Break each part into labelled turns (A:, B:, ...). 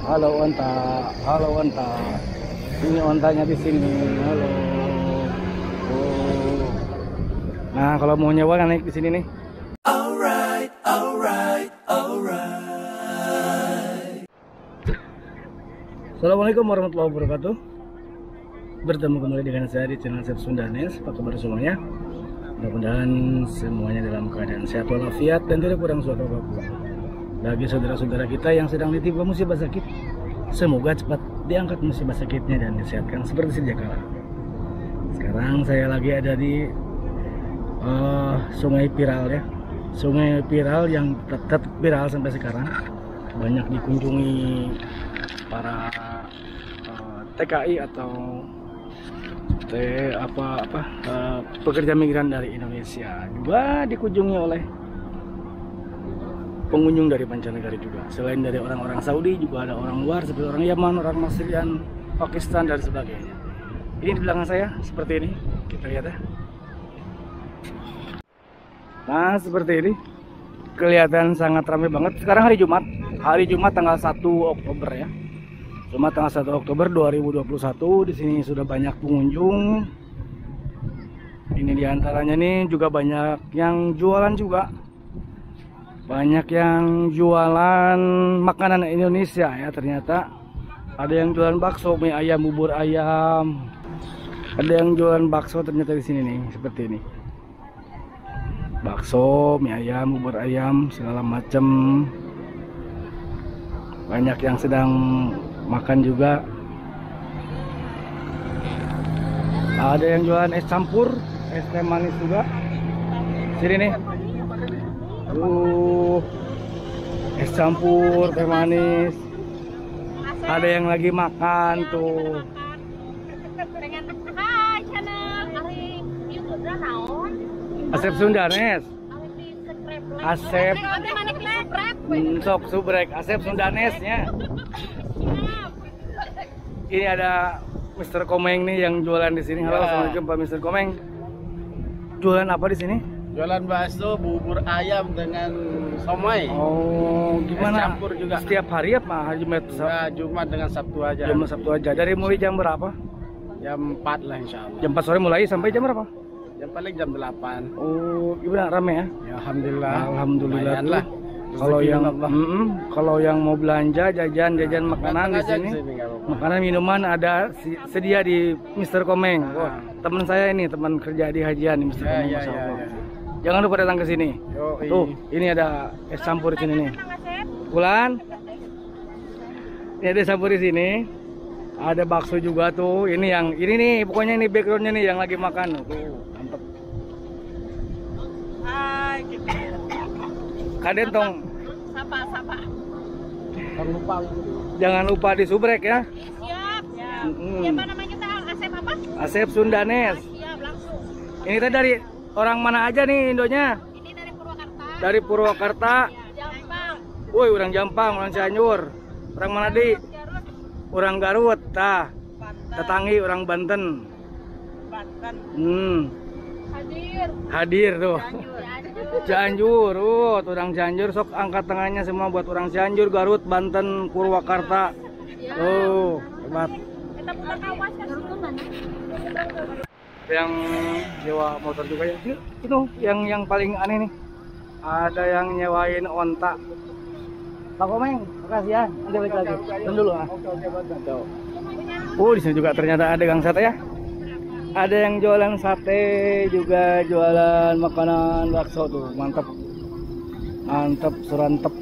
A: Halo onta, halo onta. Ini ontanya di sini. Halo. Oh. Nah, kalau mau nyewa kan naik di sini nih.
B: Alright, alright, alright.
A: Assalamualaikum warahmatullahi wabarakatuh. Bertemu kembali dengan saya di channel Chef Sundanes. Apa kabar semuanya? Mudah-mudahan semuanya dalam keadaan sehat walafiat dan tidak kurang suatu apapun. Bagi saudara-saudara kita yang sedang ditimpa musibah sakit, semoga cepat diangkat musibah sakitnya dan disehatkan seperti sedia kala. Sekarang saya lagi ada di Sungai Piral ya. Sungai Piral yang tetap viral sampai sekarang. Banyak dikunjungi para TKI atau pekerja migran dari Indonesia, juga dikunjungi oleh pengunjung dari mancanegara juga. Selain dari orang-orang Saudi, juga ada orang luar seperti orang Yaman, orang Mesir, dan Pakistan dan sebagainya. Ini di belakang saya seperti ini, kita lihat ya. Nah, seperti ini kelihatan sangat ramai banget. Sekarang hari Jumat tanggal 1 Oktober ya. Jumat tanggal 1 Oktober 2021. Di sini sudah banyak pengunjung. Ini diantaranya nih juga banyak yang jualan juga. Banyak yang jualan makanan Indonesia ya ternyata. Ada yang jualan bakso, mie ayam, bubur ayam. Ada yang jualan bakso ternyata di sini nih, seperti ini. Bakso, mie ayam, bubur ayam, segala macam. Banyak yang sedang makan juga. Ada yang jualan es campur, es teh manis juga. Sini nih. Es campur, teh manis. Ada yang lagi makan tuh. Asep Sundanes. Asep sok subrek. Asep Sundanesnya. Ini ada Mr. Komeng nih yang jualan di sini. Halo, assalamualaikum Pak Mr. Komeng. Jualan apa di sini?
C: Jualan bakso, bubur ayam dengan somai.
A: Oh, gimana?
C: Es campur juga.
A: Setiap hari apa? Hari Jumat?
C: Ya, Jumat dengan Sabtu aja.
A: Jumat Sabtu aja. Dari mulai jam berapa?
C: Jam 4 lah insya Allah.
A: Jam 4 sore mulai sampai jam berapa?
C: Yang paling jam 8.
A: Oh, gimana rame ya?
C: Ya, alhamdulillah.
A: Alhamdulillah
C: Lumayan
A: tuh.
C: lah.
A: Kalau yang mau belanja jajan makanan di sini, makanan minuman ada sedia di Mr. Komeng. Oh, teman saya ini, teman kerja di Hajian Mr. Komeng. Masya Allah. Jangan lupa datang ke sini. Tuh, ini ada es campur di sini nih. Bulan. Ini ada es campur di sini. Ada bakso juga tuh. Ini nih, pokoknya ini backgroundnya nih yang lagi makan. Tuh, mantep.
D: Hai,
A: Kaden tong.
D: Sapa.
A: Jangan lupa disubrek ya.
D: Siap. Siapa namanya teh? Asep apa?
A: Asep Sundanes.
D: Siap, langsung.
A: Ini teh dari orang mana aja nih Indonya?
D: Ini dari Purwakarta.
A: Dari Purwakarta.
D: Jampang.
A: Woi, orang Jampang, orang Cianjur. Orang mana di?
D: Garut.
A: Orang Garut. Tah.
D: Banten.
A: Tetangi orang Banten.
D: Banten.
A: Hadir tuh. Cianjur, tuh orang Cianjur, sok angkat tangannya semua buat orang Cianjur, Garut, Banten, Purwakarta. Tuh, hebat.
D: Kita putar kawas kan mana?
A: Yang sewa motor juga ya. Itu yang paling aneh nih. Ada yang nyewain onta. Pak Komeng, makasih ya. Nanti balik lagi. Tunggu dulu ah. Di sini juga ternyata ada gang sate ya. Ada yang jualan sate, juga jualan makanan bakso tuh, mantap, surantep.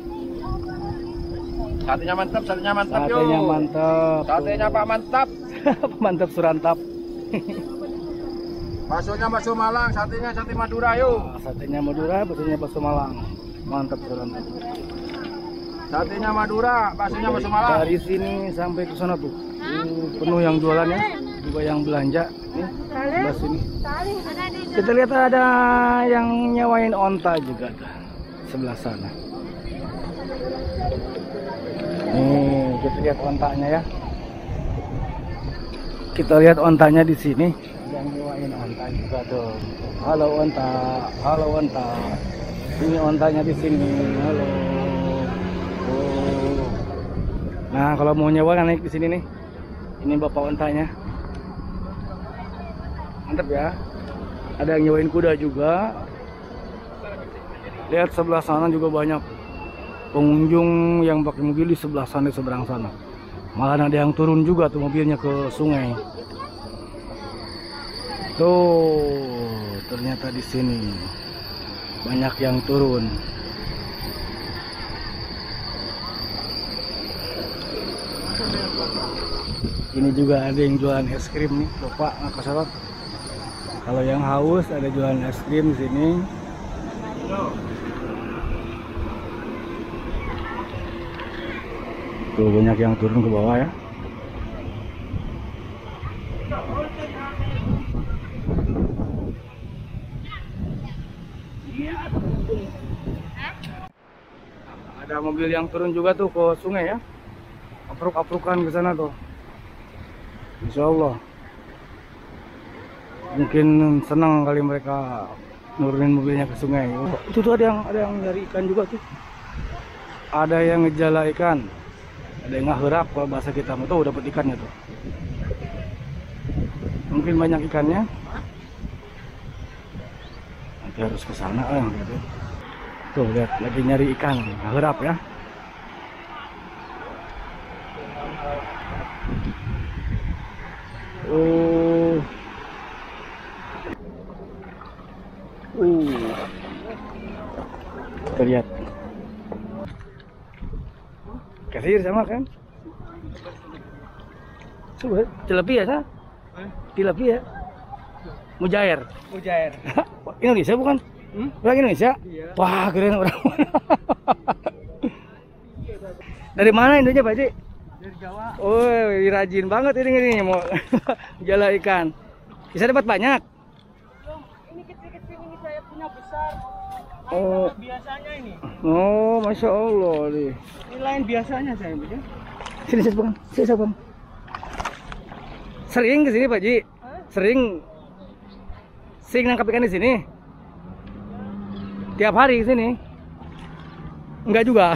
C: Satenya mantap,
A: Satenya mantap.
C: Satenya Pak mantap.
A: Mantap surantap.
C: Baksonya bakso Malang, satenya sate Madura yuk.
A: Satenya Madura, baksonya bakso Malang. Mantap surantap.
C: Satenya Madura, baksonya bakso Malang.
A: Dari sini sampai ke sana tuh. Penuh yang jualannya, juga yang belanja. Nih, sebelah sini. Kita lihat ada yang nyewain onta juga tuh, sebelah sana. Nih, kita lihat ontanya ya. Kita lihat ontanya di sini. Yang nyewain onta juga tuh. Halo onta, halo onta. Ini ontanya di sini. Halo. Nah, kalau mau nyewa naik di sini nih. Ini bapak ontanya. Mantap ya. Ada yang nyewain kuda juga. Lihat sebelah sana juga banyak pengunjung yang pakai mobil di sebelah sana, di seberang sana. Malah ada yang turun juga tuh mobilnya ke sungai. Tuh, ternyata di sini banyak yang turun. Ini juga ada yang jualan es krim nih, Bapak Makassar. Kalau yang haus ada jualan es krim di sini. Tuh banyak yang turun ke bawah ya. Ada mobil yang turun juga tuh ke sungai ya. Apruk-aprukan ke sana tuh. Insya Allah mungkin senang kali mereka nurunin mobilnya ke sungai. Oh, itu tuh ada yang nyari ikan juga tuh. Ada yang ngejala ikan, ada yang ngaherap kalau bahasa kita. Tuh dapat ikannya tuh. Mungkin banyak ikannya. Nanti harus ke sana gitu. Tuh lihat lagi nyari ikan, ngaherap ya. Kita lihat. Kasir sama kan? Coba tilapia ya, tilapia. Mujair.
C: Mujair.
A: Indonesia bukan? Orang Indonesia?
C: Iya.
A: Wah, keren orang mana? Dari mana Indonesia, Pak Haji?
C: Dari Jawa.
A: Oh, rajin banget ini mau jala ikan. Bisa dapat banyak.
C: Ini kecil-kecil ini saya punya besar.
A: Oh,
C: Biasanya ini.
A: oh, masya Allah nih.
C: Ini lain biasanya saya punya.
A: Sini bang, sini bang. Sering ke sini Pak Haji? Sering nangkap ikan di sini. Tiap hari ke sini? Enggak juga.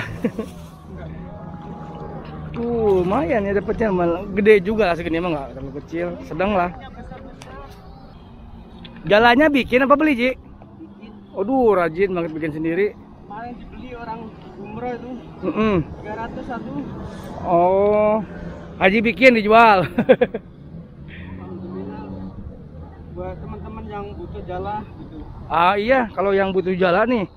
A: Tuh, lumayan ya dapatnya, malah gede juga lah segini, emang nggak terlalu kecil, sedang lah. Jalannya bikin apa beli, Ji? Aduh, rajin banget bikin sendiri.
C: Kemarin dibeli orang umroh itu 300 satu.
A: Oh, Haji bikin dijual.
C: Alhamdulillah. Buat teman-teman yang butuh jala gitu.
A: Ah iya, kalau yang butuh jala nih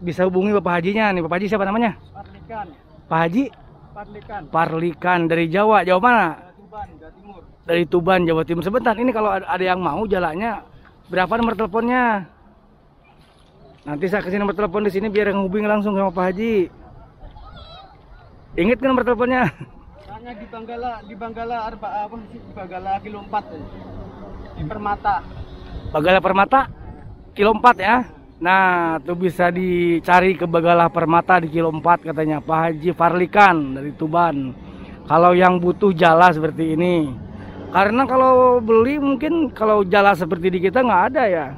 A: bisa hubungi Bapak Hajinya nih. Bapak Haji siapa namanya?
C: Parlikan.
A: Pak Haji
C: Parlikan.
A: Parlikan dari Jawa. Jawa mana?
C: Tuban, Jawa Timur.
A: Dari Tuban, Jawa Timur. Sebentar, ini kalau ada yang mau jalannya, berapa nomor teleponnya? Nanti saya kasih nomor telepon di sini biar ngehubungi langsung sama Pak Haji. Ingat kan nomor teleponnya?
C: Hanya di Banggala di Banggala kilo 4 ya. Di Permata.
A: Bagala Permata kilo 4 ya. Nah, tuh bisa dicari ke Bagala Permata di kilo 4 katanya Pak Haji Parlikan dari Tuban. Kalau yang butuh jala seperti ini. Karena kalau beli mungkin kalau jala seperti di kita nggak ada ya.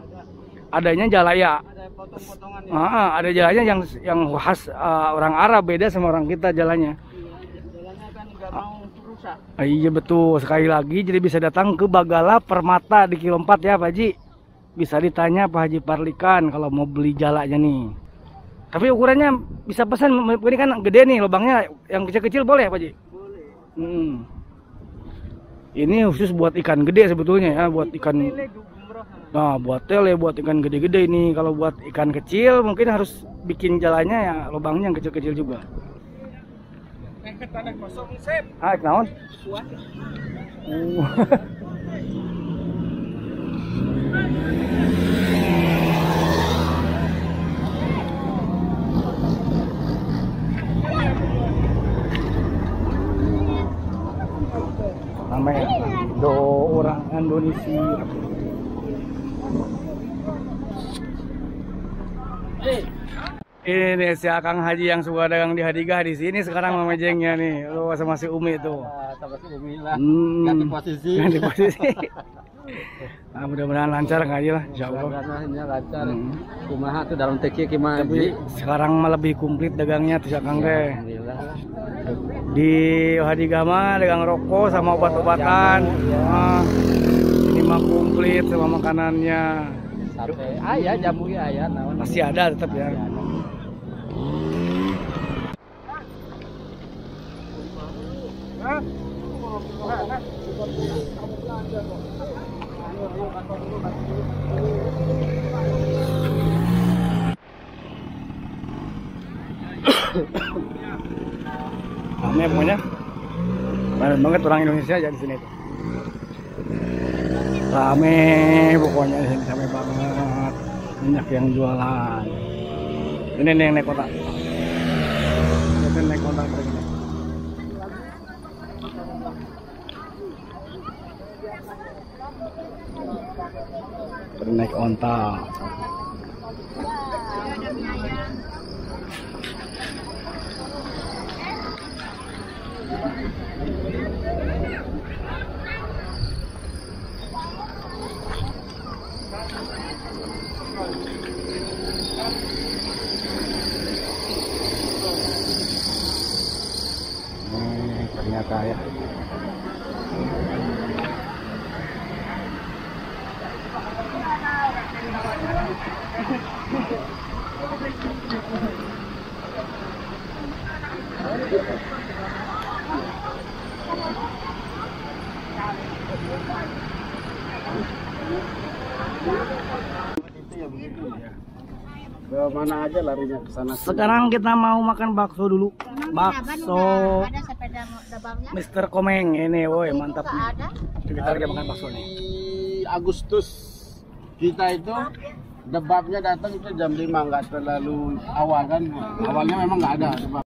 A: Adanya jala ya.
C: Ada potong-potongan ya.
A: Ada jalannya yang khas orang Arab, beda sama orang kita jalannya.
C: Jalannya kan nggak mau rusak.
A: Iya betul, sekali lagi jadi bisa datang ke Bagala Permata di kilo 4 ya Pak Haji. Bisa ditanya Pak Haji Parlikan kalau mau beli jalanya nih. Tapi ukurannya bisa pesan, ini kan gede nih lubangnya, yang kecil-kecil boleh Pak Haji? Boleh. Ini khusus buat ikan gede sebetulnya ya, buat ikan. Nah, buat tele, buat ikan gede-gede ini. Kalau buat ikan kecil mungkin harus bikin jalannya ya lubangnya yang kecil-kecil juga.
C: Tanah kosong sep.
A: Naon? Namanya do orang Indonesia. Ini si Akang Haji yang suka dagang di Hadigah di sini sekarang memejengnya nih. Lu sama si Umi tuh.
C: Sama si Umi lah.
A: Hmm.
C: Ganti posisi.
A: Ganti posisi. Nah, mudah-mudahan lancar ngaji lah, insyaallah.
C: Mudah-mudahan lancar. Kumaha tuh dalam teki kumaha.
A: Tapi sekarang mah lebih komplit dagangnya tuh Akang teh.
C: Alhamdulillah.
A: Di Hadigah mah dagang rokok sama obat-obatan. Nah, ini mah komplit sama makanannya.
C: Sampai ayah jamu ya ayah naon.
A: Masih ada tetap ya. Rame pokoknya. Banyak banget orang Indonesia aja di sini tuh. Rame pokoknya di sini, rame banget. Banyak yang jualan. Ini nih yang naik kota. Ini naik kota begini. Naik onta. Ternyata ya.
C: Ke mana aja larinya ke sana.
A: Sekarang kita mau makan bakso dulu. Bakso
D: Ada sepeda dabangnya.
A: Mr. Komeng ini, woi mantap nih.
D: Ada.
A: Kita lagi makan bakso nih.
C: Agustus kita itu debabnya datang itu jam 5, nggak terlalu awal kan. Awalnya memang nggak ada debab.